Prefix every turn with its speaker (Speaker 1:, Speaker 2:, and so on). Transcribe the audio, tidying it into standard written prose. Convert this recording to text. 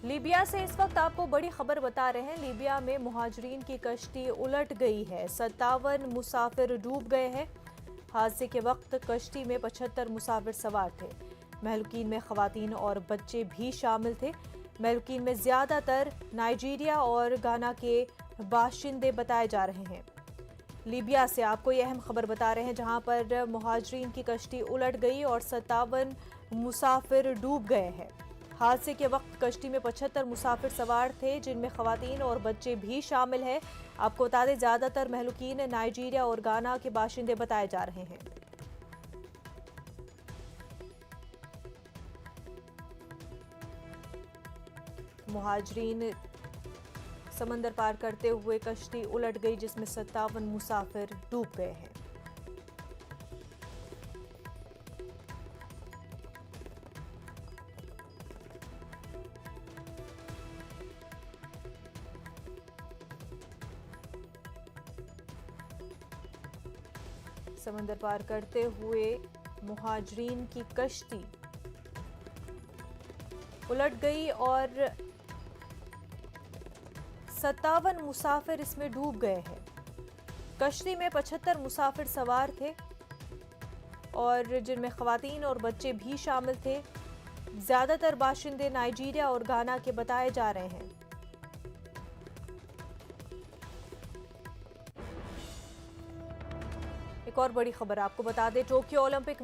Speaker 1: Libya से इस वक्त आपको बड़ी खबर बता रहे हैं। लीबिया में मुहाजिरीन की कश्ती उलट गई है। 57 मुसाफिर डूब गए हैं। हादसे के वक्त कश्ती में 75 मुसाफिर सवार थे। महलुकीन में खवातीन और बच्चे भी शामिल थे। महलुकीन में ज्यादातर नाइजीरिया और गाना के बाशिंदे बताए जा रहे हैं। लीबिया से आपको ये अहम खबर बता रहे हैं, जहां पर मुहाजिरीन की कश्ती उलट गई और 57 मुसाफिर डूब गए हैं। हादसे के वक्त कश्ती में 75 मुसाफिर सवार थे, जिनमें खवातीन और बच्चे भी शामिल हैं। आपको बता दें, ज्यादातर महलुकीन नाइजीरिया और गाना के बाशिंदे बताए जा रहे हैं। मुहाजिरीन समंदर पार करते हुए कश्ती उलट गई, जिसमें 57 मुसाफिर डूब गए हैं। समंदर पार करते हुए मुहाजिरीन की कश्ती उलट गई और 57 मुसाफिर इसमें डूब गए हैं। कश्ती में 75 मुसाफिर सवार थे और जिनमें खवातीन और बच्चे भी शामिल थे। ज्यादातर बाशिंदे नाइजीरिया और गाना के बताए जा रहे हैं। एक और बड़ी खबर आपको बता दें, टोक्यो ओलंपिक